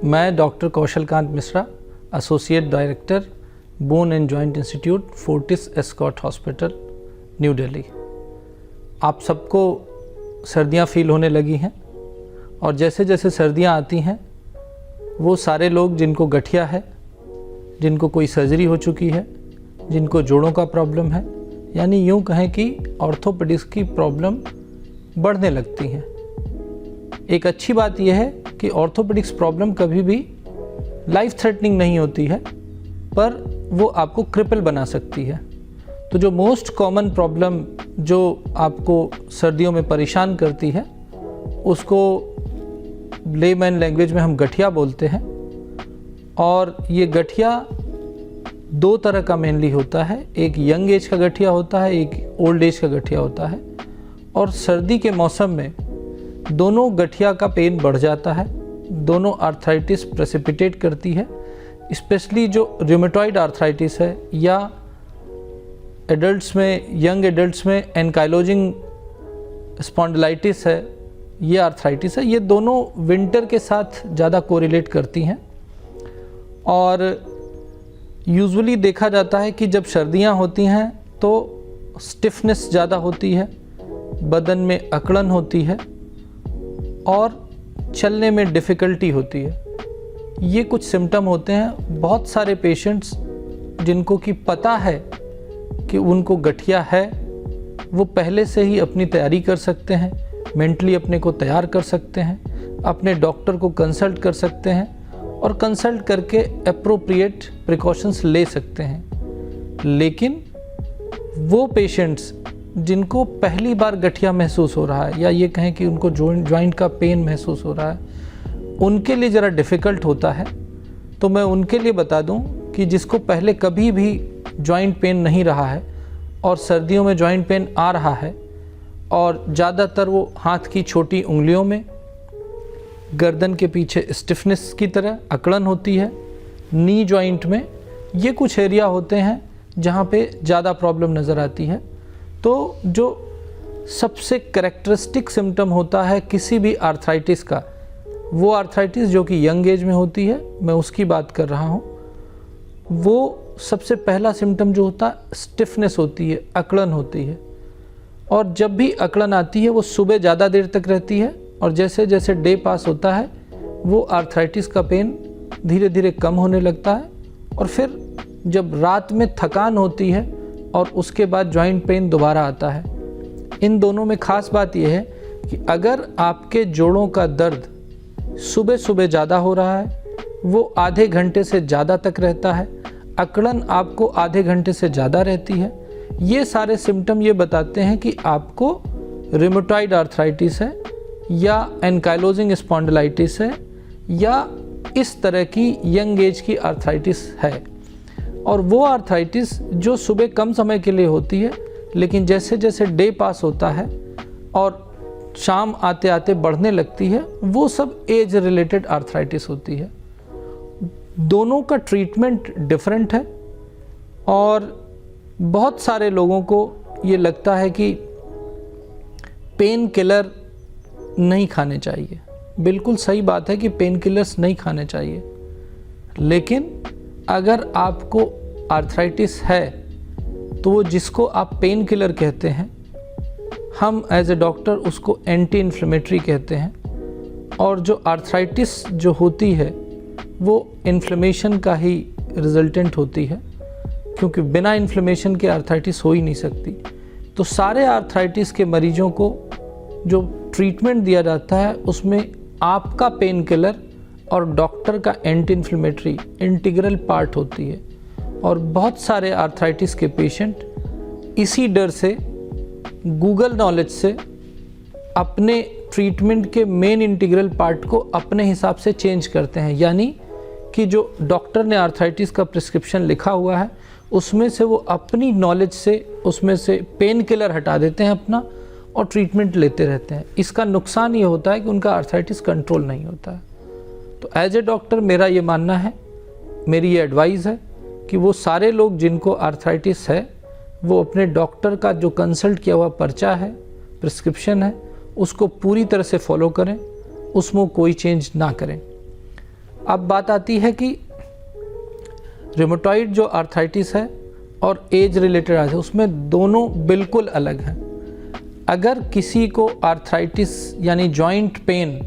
मैं doctor Kaushalkant Mishra, associate director, bone and joint institute, Fortis Escorts hospital, New Delhi. आप सबको सर्दियां फील होने लगी हैं और जैसे जैसे सर्दियां आती हैं वो सारे लोग जिनको गठिया है, जिनको कोई सर्जरी हो चुकी है, जिनको जोड़ों का प्रॉब्लम है, यानी यूँ कहें कि ऑर्थोपेडिक्स की प्रॉब्लम बढ़ने लगती हैं। एक अच्छी बात यह है कि ऑर्थोपेडिक्स प्रॉब्लम कभी भी लाइफ थ्रेटनिंग नहीं होती है, पर वो आपको क्रिपल बना सकती है। तो जो मोस्ट कॉमन प्रॉब्लम जो आपको सर्दियों में परेशान करती है उसको लेमैन लैंग्वेज में हम गठिया बोलते हैं। और ये गठिया दो तरह का मेनली होता है, एक यंग एज का गठिया होता है, एक ओल्ड एज का गठिया होता है। और सर्दी के मौसम में दोनों गठिया का पेन बढ़ जाता है, दोनों आर्थराइटिस प्रेसिपिटेट करती है। स्पेशली जो रूमेटॉइड आर्थराइटिस है या एडल्ट्स में, यंग एडल्ट्स में एनकाइलोजिंग स्पॉन्डिलाइटिस है, ये आर्थराइटिस है, ये दोनों विंटर के साथ ज़्यादा कोरिलेट करती हैं। और यूजुअली देखा जाता है कि जब सर्दियां होती हैं तो स्टिफनेस ज़्यादा होती है, बदन में अकड़न होती है और चलने में डिफ़िकल्टी होती है। ये कुछ सिम्टम होते हैं। बहुत सारे पेशेंट्स जिनको कि पता है कि उनको गठिया है वो पहले से ही अपनी तैयारी कर सकते हैं, मेंटली अपने को तैयार कर सकते हैं, अपने डॉक्टर को कंसल्ट कर सकते हैं और कंसल्ट करके अप्रोप्रिएट प्रिकॉशंस ले सकते हैं। लेकिन वो पेशेंट्स जिनको पहली बार गठिया महसूस हो रहा है या ये कहें कि उनको जॉइंट का पेन महसूस हो रहा है, उनके लिए ज़रा डिफ़िकल्ट होता है। तो मैं उनके लिए बता दूं कि जिसको पहले कभी भी जॉइंट पेन नहीं रहा है और सर्दियों में जॉइंट पेन आ रहा है और ज़्यादातर वो हाथ की छोटी उंगलियों में, गर्दन के पीछे स्टिफनेस की तरह अकड़न होती है, नी जॉइंट में, ये कुछ एरिया होते हैं जहाँ पे ज़्यादा प्रॉब्लम नज़र आती है। तो जो सबसे कैरेक्टरिस्टिक सिम्टम होता है किसी भी आर्थराइटिस का, वो आर्थराइटिस जो कि यंग एज में होती है, मैं उसकी बात कर रहा हूँ। वो सबसे पहला सिम्टम जो होता है स्टिफनेस होती है, अकड़न होती है। और जब भी अकड़न आती है वो सुबह ज़्यादा देर तक रहती है और जैसे जैसे डे पास होता है वो आर्थराइटिस का पेन धीरे धीरे कम होने लगता है। और फिर जब रात में थकान होती है और उसके बाद जॉइंट पेन दोबारा आता है। इन दोनों में ख़ास बात यह है कि अगर आपके जोड़ों का दर्द सुबह सुबह ज़्यादा हो रहा है, वो आधे घंटे से ज़्यादा तक रहता है, अकड़न आपको आधे घंटे से ज़्यादा रहती है, ये सारे सिम्टम ये बताते हैं कि आपको रूमेटॉइड आर्थराइटिस है या एनकाइलोजिंग स्पॉन्डिलाइटिस है या इस तरह की यंग एज की आर्थराइटिस है। और वो आर्थराइटिस जो सुबह कम समय के लिए होती है, लेकिन जैसे जैसे डे पास होता है और शाम आते आते बढ़ने लगती है, वो सब एज रिलेटेड आर्थराइटिस होती है। दोनों का ट्रीटमेंट डिफरेंट है और बहुत सारे लोगों को ये लगता है कि पेन किलर नहीं खाने चाहिए। बिल्कुल सही बात है कि पेन किलर्स नहीं खाने चाहिए, लेकिन अगर आपको आर्थराइटिस है तो वो जिसको आप पेन किलर कहते हैं, हम एज ए डॉक्टर उसको एंटी इन्फ्लेमेटरी कहते हैं। और जो आर्थराइटिस जो होती है वो इन्फ्लेमेशन का ही रिजल्टेंट होती है, क्योंकि बिना इन्फ्लेमेशन के आर्थराइटिस हो ही नहीं सकती। तो सारे आर्थराइटिस के मरीजों को जो ट्रीटमेंट दिया जाता है उसमें आपका पेन किलर और डॉक्टर का एंटी इन्फ्लेमेटरी इंटीग्रल पार्ट होती है। और बहुत सारे आर्थराइटिस के पेशेंट इसी डर से, गूगल नॉलेज से, अपने ट्रीटमेंट के मेन इंटीग्रल पार्ट को अपने हिसाब से चेंज करते हैं। यानी कि जो डॉक्टर ने आर्थराइटिस का प्रिस्क्रिप्शन लिखा हुआ है उसमें से वो अपनी नॉलेज से उसमें से पेन किलर हटा देते हैं अपना और ट्रीटमेंट लेते रहते हैं। इसका नुकसान ये होता है कि उनका आर्थराइटिस कंट्रोल नहीं होता है। तो एज ए डॉक्टर मेरा ये मानना है, मेरी ये एडवाइस है कि वो सारे लोग जिनको आर्थराइटिस है वो अपने डॉक्टर का जो कंसल्ट किया हुआ पर्चा है, प्रिस्क्रिप्शन है, उसको पूरी तरह से फॉलो करें, उसमें कोई चेंज ना करें। अब बात आती है कि रूमेटॉइड जो आर्थराइटिस है और एज रिलेटेड आर्थराइटिस, उसमें दोनों बिल्कुल अलग हैं। अगर किसी को आर्थराइटिस यानी जॉइंट पेन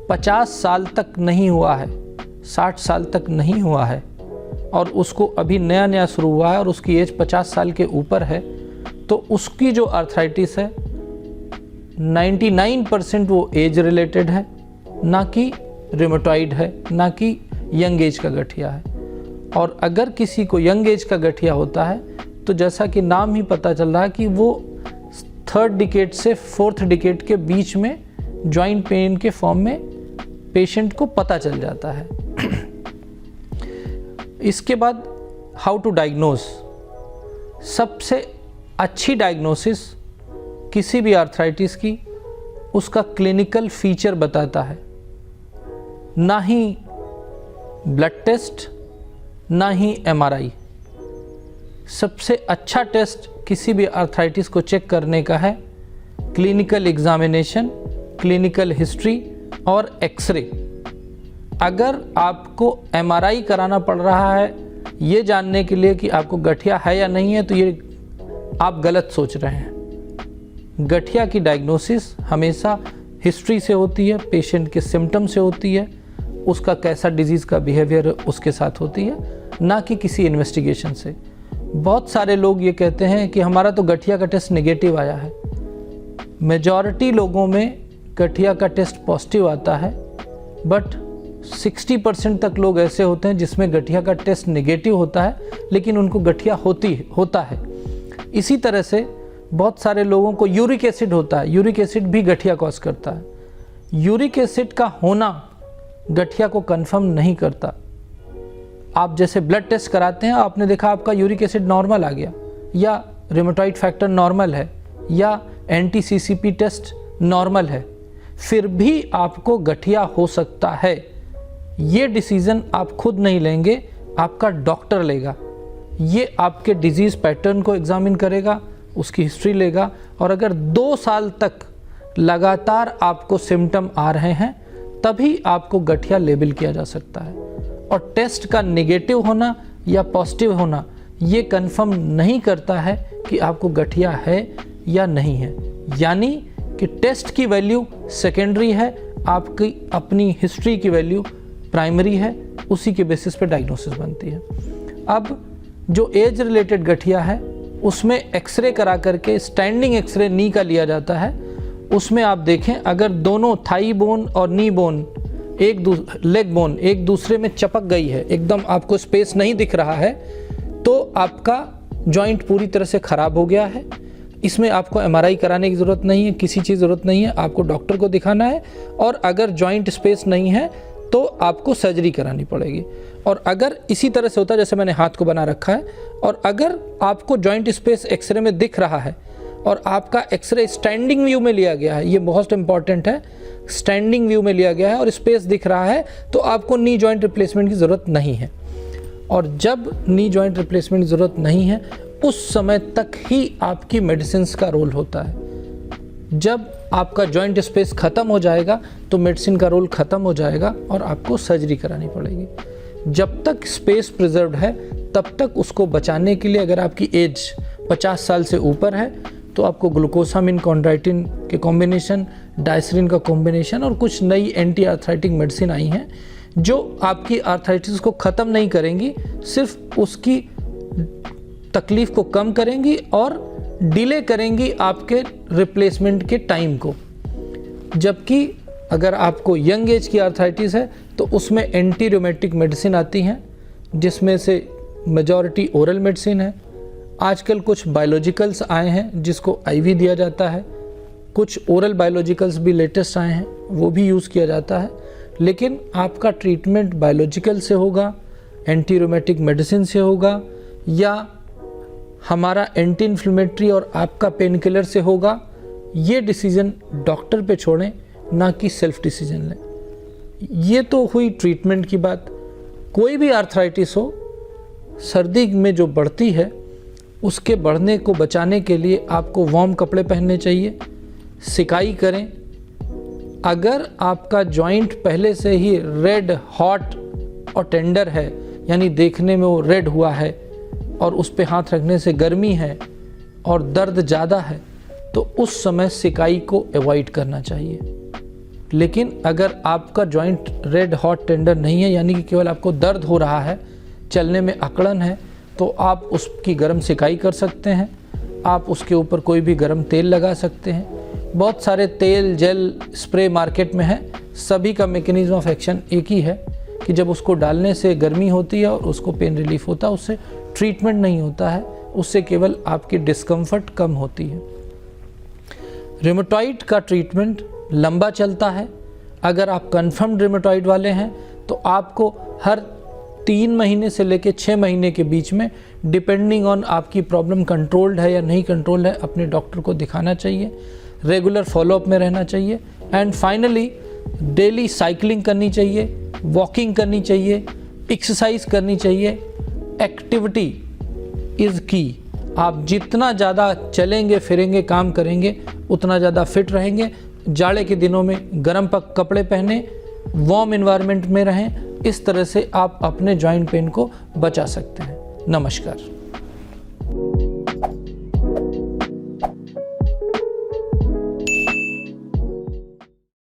50 साल तक नहीं हुआ है, 60 साल तक नहीं हुआ है और उसको अभी नया नया शुरू हुआ है और उसकी एज 50 साल के ऊपर है, तो उसकी जो आर्थराइटिस है 99% वो एज रिलेटेड है, ना कि रूमेटॉइड है, ना कि यंग एज का गठिया है। और अगर किसी को यंग एज का गठिया होता है तो जैसा कि नाम ही पता चल रहा है कि वो 3rd डिकेड से 4th डिकेड के बीच में जॉइंट पेन के फॉर्म में पेशेंट को पता चल जाता है। इसके बाद हाउ टू डायग्नोज। सबसे अच्छी डायग्नोसिस किसी भी आर्थराइटिस की उसका क्लिनिकल फीचर बताता है, ना ही ब्लड टेस्ट ना ही MRI। सबसे अच्छा टेस्ट किसी भी आर्थराइटिस को चेक करने का है क्लिनिकल एग्जामिनेशन, क्लिनिकल हिस्ट्री और एक्सरे। अगर आपको MRI कराना पड़ रहा है ये जानने के लिए कि आपको गठिया है या नहीं है, तो ये आप गलत सोच रहे हैं। गठिया की डायग्नोसिस हमेशा हिस्ट्री से होती है, पेशेंट के सिम्टम से होती है, उसका कैसा डिजीज़ का बिहेवियर उसके साथ होती है, ना कि किसी इन्वेस्टिगेशन से। बहुत सारे लोग ये कहते हैं कि हमारा तो गठिया का टेस्ट नेगेटिव आया है। मेजॉरिटी लोगों में गठिया का टेस्ट पॉजिटिव आता है, बट 60% तक लोग ऐसे होते हैं जिसमें गठिया का टेस्ट नेगेटिव होता है लेकिन उनको गठिया होता है। इसी तरह से बहुत सारे लोगों को यूरिक एसिड होता है, यूरिक एसिड भी गठिया कॉज करता है। यूरिक एसिड का होना गठिया को कंफर्म नहीं करता। आप जैसे ब्लड टेस्ट कराते हैं, आपने देखा आपका यूरिक एसिड नॉर्मल आ गया, या रूमेटॉइड फैक्टर नॉर्मल है, या एंटी-CCP टेस्ट नॉर्मल है, फिर भी आपको गठिया हो सकता है। ये डिसीज़न आप खुद नहीं लेंगे, आपका डॉक्टर लेगा। ये आपके डिजीज़ पैटर्न को एग्जामिन करेगा, उसकी हिस्ट्री लेगा, और अगर 2 साल तक लगातार आपको सिम्टम आ रहे हैं तभी आपको गठिया लेबल किया जा सकता है। और टेस्ट का नेगेटिव होना या पॉजिटिव होना ये कंफर्म नहीं करता है कि आपको गठिया है या नहीं है। यानी कि टेस्ट की वैल्यू सेकेंडरी है, आपकी अपनी हिस्ट्री की वैल्यू प्राइमरी है, उसी के बेसिस पे डायग्नोसिस बनती है। अब जो एज रिलेटेड गठिया है उसमें एक्सरे करा करके स्टैंडिंग एक्सरे नी का लिया जाता है। उसमें आप देखें, अगर दोनों थाई बोन और नी बोन लेग बोन एक दूसरे में चपक गई है, एकदम आपको स्पेस नहीं दिख रहा है, तो आपका जॉइंट पूरी तरह से ख़राब हो गया है। इसमें आपको MRI कराने की ज़रूरत नहीं है, किसी चीज़ ज़रूरत नहीं है, आपको डॉक्टर को दिखाना है। और अगर जॉइंट स्पेस नहीं है तो आपको सर्जरी करानी पड़ेगी। और अगर इसी तरह से होता है जैसे मैंने हाथ को बना रखा है, और अगर आपको जॉइंट स्पेस एक्सरे में दिख रहा है और आपका एक्सरे स्टैंडिंग व्यू में लिया गया है, ये बहुत इंपॉर्टेंट है, स्टैंडिंग व्यू में लिया गया है और स्पेस दिख रहा है, तो आपको नी जॉइंट रिप्लेसमेंट की ज़रूरत नहीं है। और जब नी जॉइंट रिप्लेसमेंट की ज़रूरत नहीं है उस समय तक ही आपकी मेडिसिन का रोल होता है। जब आपका जॉइंट स्पेस ख़त्म हो जाएगा तो मेडिसिन का रोल ख़त्म हो जाएगा और आपको सर्जरी करानी पड़ेगी। जब तक स्पेस प्रिजर्व्ड है तब तक उसको बचाने के लिए, अगर आपकी एज 50 साल से ऊपर है तो आपको ग्लूकोसामिन कॉन्ड्राइटिन के कॉम्बिनेशन, डायसरिन का कॉम्बिनेशन और कुछ नई एंटी आर्थराइटिक मेडिसिन आई हैं जो आपकी आर्थराइटिस को ख़त्म नहीं करेंगी, सिर्फ उसकी तकलीफ़ को कम करेंगी और डिले करेंगी आपके रिप्लेसमेंट के टाइम को। जबकि अगर आपको यंग एज की आर्थराइटिस है तो उसमें एंटी रूमेटिक मेडिसिन आती हैं, जिसमें से मेजॉरिटी ओरल मेडिसिन है। आजकल कुछ बायोलॉजिकल्स आए हैं जिसको IV दिया जाता है, कुछ ओरल बायोलॉजिकल्स भी लेटेस्ट आए हैं, वो भी यूज़ किया जाता है। लेकिन आपका ट्रीटमेंट बायोलॉजिकल से होगा, एंटी रूमेटिक मेडिसिन से होगा, या हमारा एंटी इन्फ्लेमेटरी और आपका पेन किलर से होगा, ये डिसीज़न डॉक्टर पे छोड़ें, ना कि सेल्फ डिसीजन लें। ये तो हुई ट्रीटमेंट की बात। कोई भी आर्थराइटिस हो, सर्दी में जो बढ़ती है उसके बढ़ने को बचाने के लिए आपको वार्म कपड़े पहनने चाहिए, सिकाई करें। अगर आपका जॉइंट पहले से ही रेड हॉट और टेंडर है, यानी देखने में वो रेड हुआ है और उस पे हाथ रखने से गर्मी है और दर्द ज़्यादा है, तो उस समय सिकाई को अवॉइड करना चाहिए। लेकिन अगर आपका जॉइंट रेड हॉट टेंडर नहीं है, यानी कि केवल आपको दर्द हो रहा है, चलने में अकड़न है, तो आप उसकी गर्म सिकाई कर सकते हैं। आप उसके ऊपर कोई भी गर्म तेल लगा सकते हैं। बहुत सारे तेल, जेल, स्प्रे मार्केट में है। सभी का मैकेनिज्म ऑफ एक्शन एक ही है कि जब उसको डालने से गर्मी होती है और उसको पेन रिलीफ होता है, उससे ट्रीटमेंट नहीं होता है, उससे केवल आपकी डिस्कम्फर्ट कम होती है। रूमेटॉइड का ट्रीटमेंट लंबा चलता है। अगर आप कन्फर्म्ड रूमेटॉइड वाले हैं तो आपको हर 3 महीने से लेकर 6 महीने के बीच में, डिपेंडिंग ऑन आपकी प्रॉब्लम कंट्रोल्ड है या नहीं कंट्रोल्ड है, अपने डॉक्टर को दिखाना चाहिए। रेगुलर फॉलोअप में रहना चाहिए। एंड फाइनली डेली साइकिलिंग करनी चाहिए, वॉकिंग करनी चाहिए, एक्सरसाइज करनी चाहिए। एक्टिविटी इज़ की। आप जितना ज़्यादा चलेंगे फिरेंगे, काम करेंगे, उतना ज़्यादा फिट रहेंगे। जाड़े के दिनों में गर्म कपड़े पहने, वार्म एनवायरनमेंट में रहें। इस तरह से आप अपने जॉइंट पेन को बचा सकते हैं। नमस्कार।